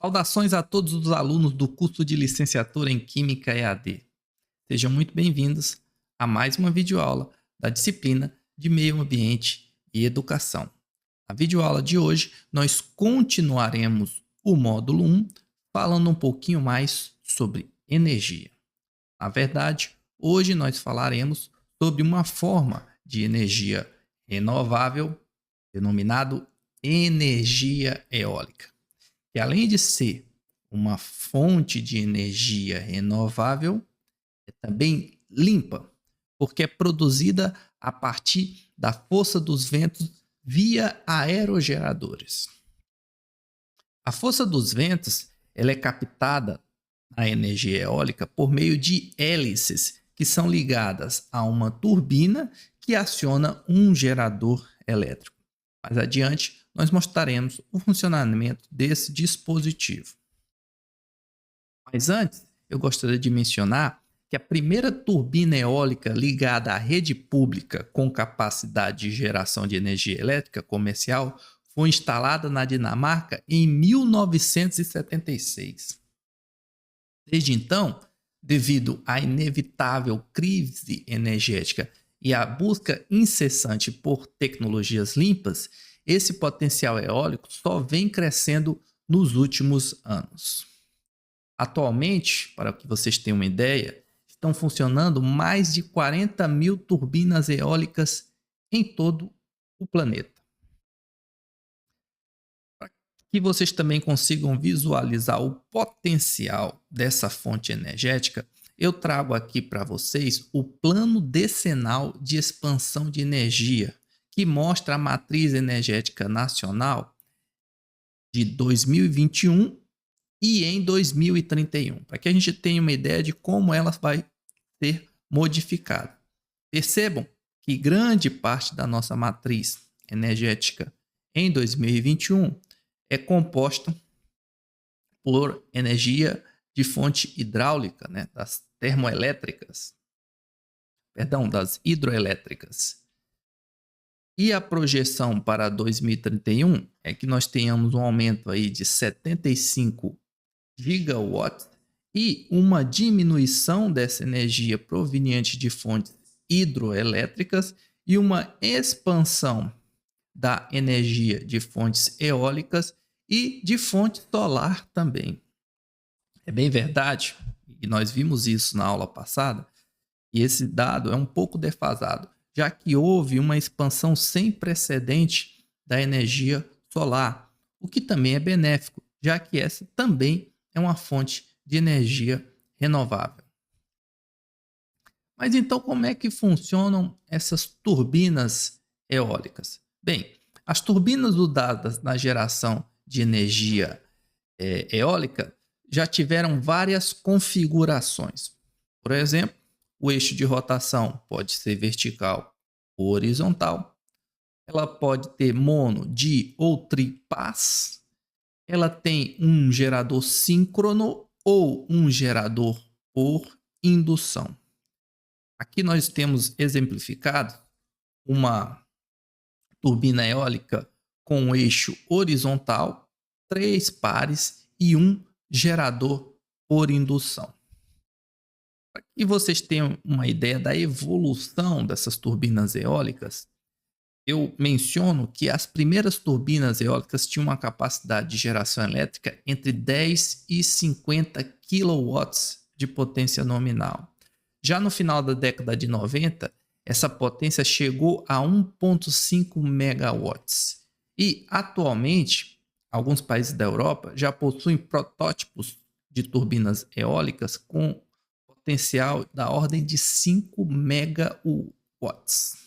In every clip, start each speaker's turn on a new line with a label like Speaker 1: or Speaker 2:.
Speaker 1: Saudações a todos os alunos do curso de licenciatura em Química EAD. Sejam muito bem-vindos a mais uma videoaula da disciplina de Meio Ambiente e Educação. Na videoaula de hoje, nós continuaremos o módulo 1 falando um pouquinho mais sobre energia. Na verdade, hoje nós falaremos sobre uma forma de energia renovável, denominado energia eólica, que além de ser uma fonte de energia renovável, é também limpa, porque é produzida a partir da força dos ventos via aerogeradores. A força dos ventos ela é captada na energia eólica por meio de hélices que são ligadas a uma turbina que aciona um gerador elétrico. Mais adiante, nós mostraremos o funcionamento desse dispositivo. Mas antes, eu gostaria de mencionar que a primeira turbina eólica ligada à rede pública com capacidade de geração de energia elétrica comercial foi instalada na Dinamarca em 1976. Desde então, devido à inevitável crise energética e à busca incessante por tecnologias limpas, esse potencial eólico só vem crescendo nos últimos anos. Atualmente, para que vocês tenham uma ideia, estão funcionando mais de 40 mil turbinas eólicas em todo o planeta. Para que vocês também consigam visualizar o potencial dessa fonte energética, eu trago aqui para vocês o plano decenal de expansão de energia, que mostra a matriz energética nacional de 2021 e em 2031, para que a gente tenha uma ideia de como ela vai ser modificada. Percebam que grande parte da nossa matriz energética em 2021 é composta por energia de fonte hidráulica, das termoelétricas, das hidroelétricas. E a projeção para 2031 é que nós tenhamos um aumento aí de 75 gigawatts e uma diminuição dessa energia proveniente de fontes hidroelétricas e uma expansão da energia de fontes eólicas e de fonte solar também. É bem verdade, e nós vimos isso na aula passada, e esse dado é um pouco defasado, já que houve uma expansão sem precedente da energia solar, o que também é benéfico, já que essa também é uma fonte de energia renovável. Mas então, como é que funcionam essas turbinas eólicas? Bem, as turbinas usadas na geração de energia eólica já tiveram várias configurações. Por exemplo, o eixo de rotação pode ser vertical ou horizontal. Ela pode ter mono, di ou tripás. Ela tem um gerador síncrono ou um gerador por indução. Aqui nós temos exemplificado uma turbina eólica com um eixo horizontal, 3 pares e um gerador por indução. Para que vocês tenham uma ideia da evolução dessas turbinas eólicas, eu menciono que as primeiras turbinas eólicas tinham uma capacidade de geração elétrica entre 10 e 50 kW de potência nominal. Já no final da década de 90, essa potência chegou a 1,5 megawatts. E, atualmente, alguns países da Europa já possuem protótipos de turbinas eólicas com potencial da ordem de 5 megawatts.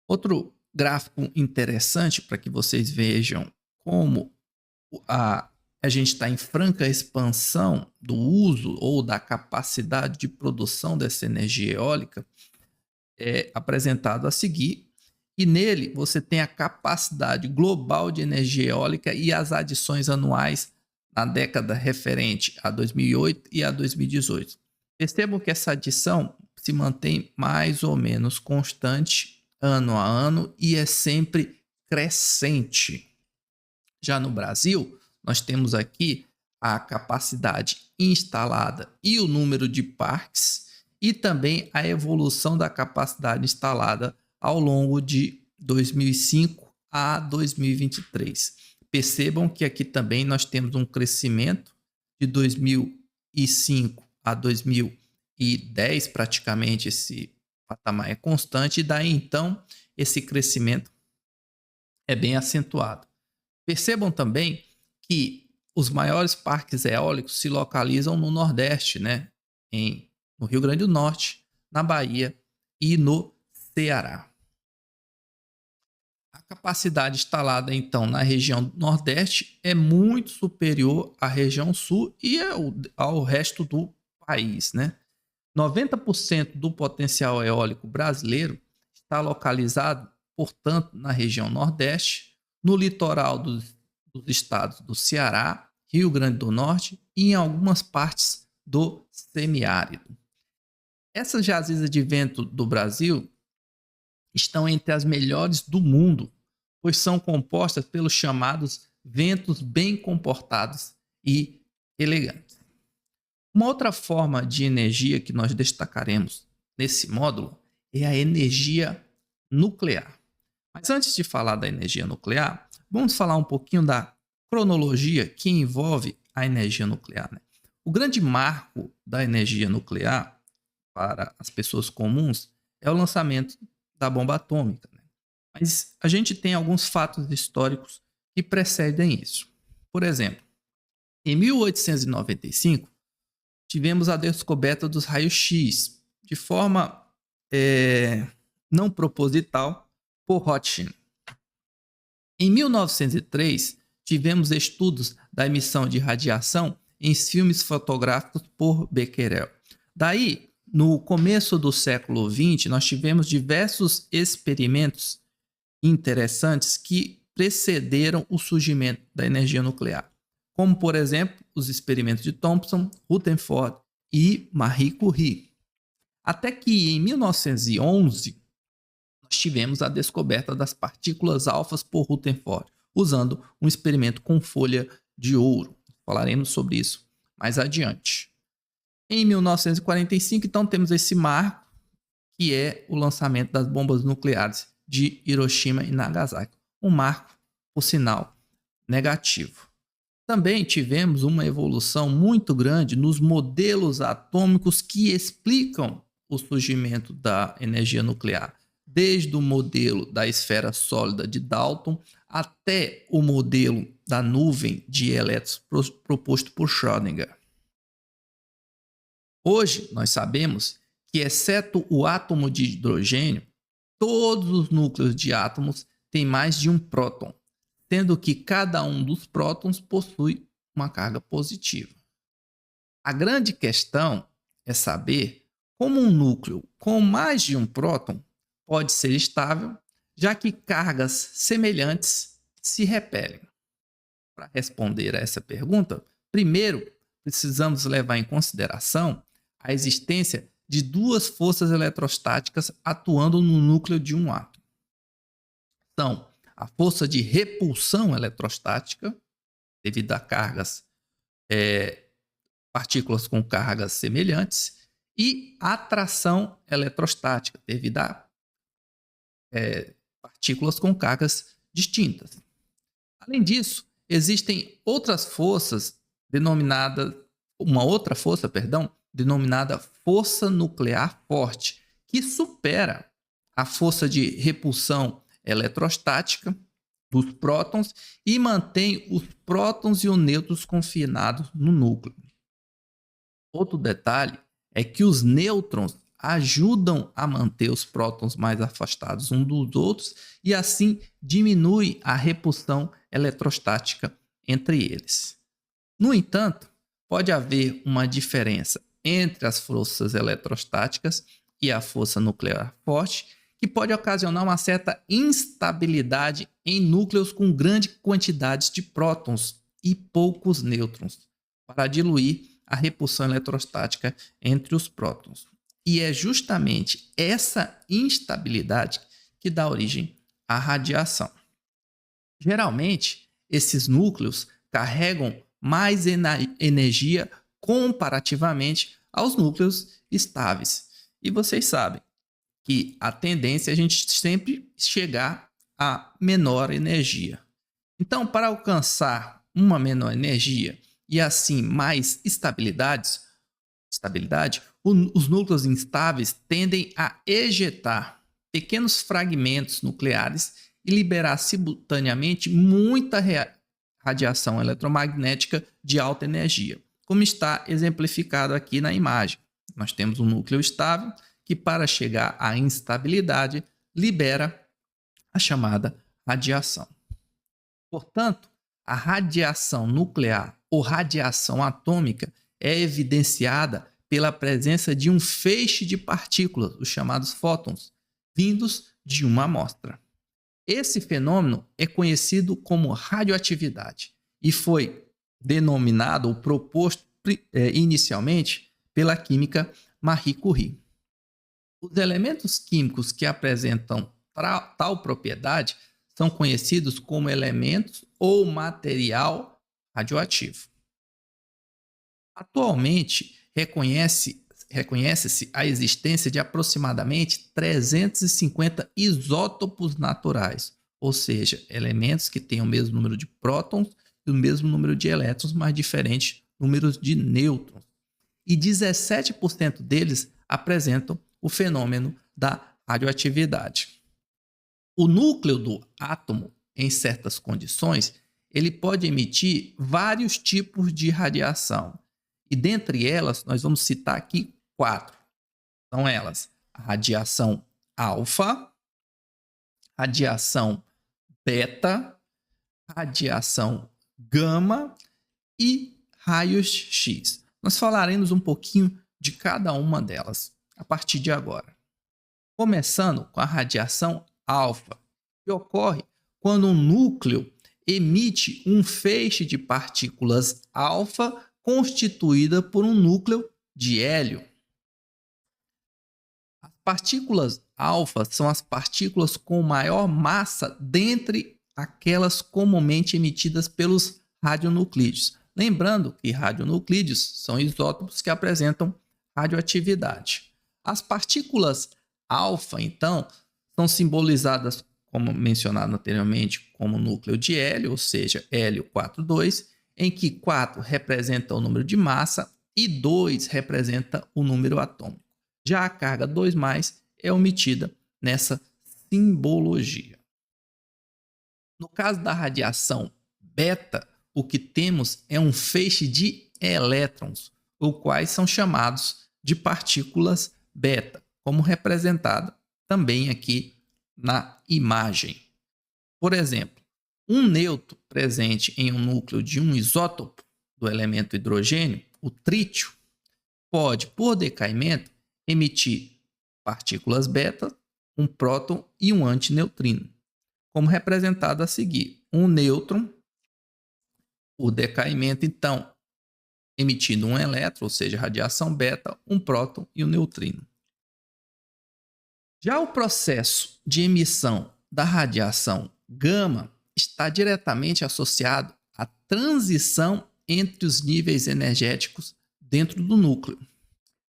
Speaker 1: Outro gráfico interessante para que vocês vejam como a gente está em franca expansão do uso ou da capacidade de produção dessa energia eólica é apresentado a seguir. E nele você tem a capacidade global de energia eólica e as adições anuais na década referente a 2008 e a 2018. Percebam que essa adição se mantém mais ou menos constante ano a ano e é sempre crescente. Já no Brasil, nós temos aqui a capacidade instalada e o número de parques, e também a evolução da capacidade instalada ao longo de 2005 a 2023. Percebam que aqui também nós temos um crescimento de 2005 a 2010, praticamente esse patamar é constante, e daí então esse crescimento é bem acentuado. Percebam também que os maiores parques eólicos se localizam no Nordeste, né? No Rio Grande do Norte, na Bahia e no Ceará. A capacidade instalada, então, na região Nordeste é muito superior à região Sul e ao resto do país, né? 90% do potencial eólico brasileiro está localizado, portanto, na região Nordeste, no litoral dos estados do Ceará, Rio Grande do Norte e em algumas partes do semiárido. Essas jazidas de vento do Brasil estão entre as melhores do mundo, pois são compostas pelos chamados ventos bem comportados e elegantes. Uma outra forma de energia que nós destacaremos nesse módulo é a energia nuclear. Mas antes de falar da energia nuclear, vamos falar um pouquinho da cronologia que envolve a energia nuclear, né? O grande marco da energia nuclear para as pessoas comuns é o lançamento da bomba atômica, né? Mas a gente tem alguns fatos históricos que precedem isso. Por exemplo, em 1895, tivemos a descoberta dos raios-x de forma não proposital por Rothschild. Em 1903, tivemos estudos da emissão de radiação em filmes fotográficos por Becquerel. Daí, no começo do século XX, nós tivemos diversos experimentos interessantes que precederam o surgimento da energia nuclear, como, por exemplo, os experimentos de Thomson, Rutherford e Marie Curie. Até que, em 1911, nós tivemos a descoberta das partículas alfas por Rutherford, usando um experimento com folha de ouro. Falaremos sobre isso mais adiante. Em 1945, então, temos esse marco, que é o lançamento das bombas nucleares de Hiroshima e Nagasaki. Um marco, por sinal, negativo. Também tivemos uma evolução muito grande nos modelos atômicos que explicam o surgimento da energia nuclear, desde o modelo da esfera sólida de Dalton até o modelo da nuvem de elétrons proposto por Schrödinger. Hoje, nós sabemos que, exceto o átomo de hidrogênio, todos os núcleos de átomos têm mais de um próton, sendo que cada um dos prótons possui uma carga positiva. A grande questão é saber como um núcleo com mais de um próton pode ser estável, já que cargas semelhantes se repelem. Para responder a essa pergunta, primeiro precisamos levar em consideração a existência de duas forças eletrostáticas atuando no núcleo de um átomo. São a força de repulsão eletrostática, devido a partículas com cargas semelhantes, e a atração eletrostática, devido a partículas com cargas distintas. Além disso, existem outras forças denominada força nuclear forte, que supera a força de repulsão eletrostática dos prótons e mantém os prótons e os nêutrons confinados no núcleo. Outro detalhe é que os nêutrons ajudam a manter os prótons mais afastados uns dos outros e assim diminui a repulsão eletrostática entre eles. No entanto, pode haver uma diferença entre as forças eletrostáticas e a força nuclear forte, que pode ocasionar uma certa instabilidade em núcleos com grande quantidade de prótons e poucos nêutrons, para diluir a repulsão eletrostática entre os prótons. E é justamente essa instabilidade que dá origem à radiação. Geralmente, esses núcleos carregam mais energia comparativamente aos núcleos estáveis. E vocês sabem que a tendência é a gente sempre chegar a menor energia. Então, para alcançar uma menor energia e assim mais estabilidade, os núcleos instáveis tendem a ejetar pequenos fragmentos nucleares e liberar simultaneamente muita radiação eletromagnética de alta energia, como está exemplificado aqui na imagem. Nós temos um núcleo estável que, para chegar à instabilidade, libera a chamada radiação. Portanto, a radiação nuclear ou radiação atômica é evidenciada pela presença de um feixe de partículas, os chamados fótons, vindos de uma amostra. Esse fenômeno é conhecido como radioatividade e foi denominado ou proposto inicialmente pela química Marie Curie. Os elementos químicos que apresentam tal propriedade são conhecidos como elementos ou material radioativo. Atualmente, reconhece-se a existência de aproximadamente 350 isótopos naturais, ou seja, elementos que têm o mesmo número de prótons e o mesmo número de elétrons, mas diferentes números de nêutrons. E 17% deles apresentam o fenômeno da radioatividade. O núcleo do átomo, em certas condições, ele pode emitir vários tipos de radiação. E dentre elas, nós vamos citar aqui 4. São elas: a radiação alfa, radiação beta, radiação gama e raios X. Nós falaremos um pouquinho de cada uma delas a partir de agora. Começando com a radiação alfa, que ocorre quando um núcleo emite um feixe de partículas alfa constituída por um núcleo de hélio. As partículas alfa são as partículas com maior massa dentre aquelas comumente emitidas pelos radionuclídeos. Lembrando que radionuclídeos são isótopos que apresentam radioatividade. As partículas alfa, então, são simbolizadas, como mencionado anteriormente, como núcleo de hélio, ou seja, hélio 42, em que 4 representa o número de massa e 2 representa o número atômico. Já a carga 2+ é omitida nessa simbologia. No caso da radiação beta, o que temos é um feixe de elétrons, os quais são chamados de partículas beta, como representado também aqui na imagem. Por exemplo, um nêutron presente em um núcleo de um isótopo do elemento hidrogênio, o trítio, pode, por decaimento, emitir partículas beta, um próton e um antineutrino, como representado a seguir. Um nêutron, por decaimento, então, emitindo um elétron, ou seja, radiação beta, um próton e um neutrino. Já o processo de emissão da radiação gama está diretamente associado à transição entre os níveis energéticos dentro do núcleo.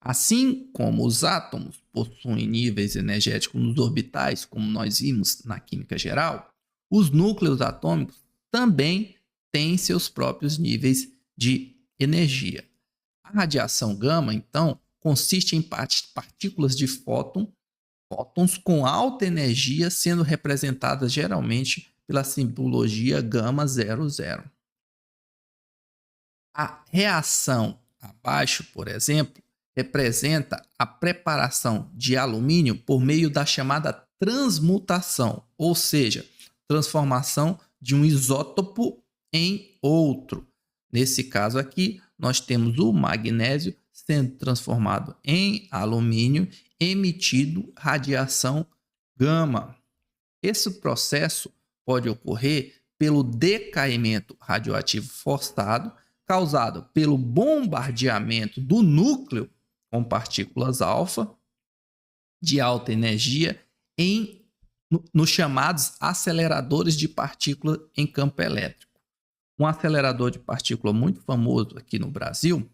Speaker 1: Assim como os átomos possuem níveis energéticos nos orbitais, como nós vimos na química geral, os núcleos atômicos também têm seus próprios níveis de energia. A radiação gama, então, consiste em partículas de fótons com alta energia, sendo representadas geralmente pela simbologia gama 00. A reação abaixo, por exemplo, representa a preparação de alumínio por meio da chamada transmutação, ou seja, transformação de um isótopo em outro. Nesse caso aqui, nós temos o magnésio sendo transformado em alumínio, emitindo radiação gama. Esse processo pode ocorrer pelo decaimento radioativo forçado, causado pelo bombardeamento do núcleo com partículas alfa de alta energia nos chamados aceleradores de partículas em campo elétrico. Um acelerador de partícula muito famoso aqui no Brasil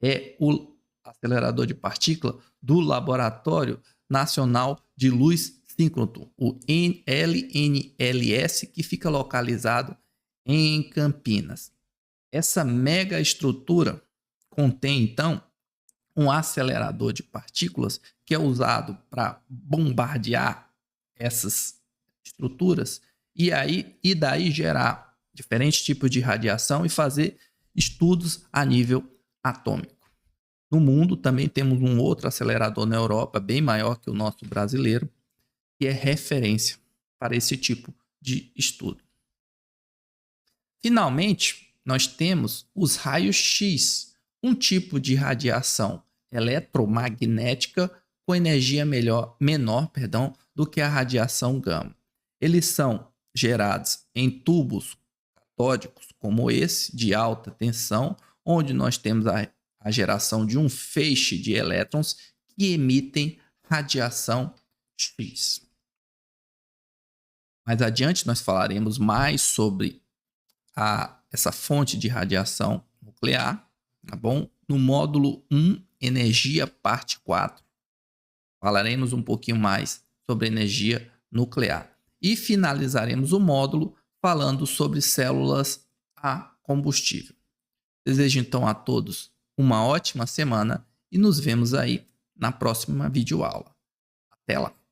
Speaker 1: é o acelerador de partícula do Laboratório Nacional de Luz Síncroton, o LNLS, que fica localizado em Campinas. Essa mega estrutura contém, então, um acelerador de partículas que é usado para bombardear essas estruturas e daí gerar diferentes tipos de radiação e fazer estudos a nível atômico. No mundo também temos um outro acelerador na Europa, bem maior que o nosso brasileiro, que é referência para esse tipo de estudo. Finalmente, nós temos os raios X, um tipo de radiação eletromagnética com energia menor do que a radiação gama. Eles são gerados em tubos catódicos como esse, de alta tensão, onde nós temos a geração de um feixe de elétrons que emitem radiação X. Mais adiante nós falaremos mais sobre essa fonte de radiação nuclear, tá bom? No módulo 1, energia, parte 4, falaremos um pouquinho mais sobre energia nuclear. E finalizaremos o módulo falando sobre células a combustível. Desejo então a todos uma ótima semana e nos vemos aí na próxima videoaula. Até lá!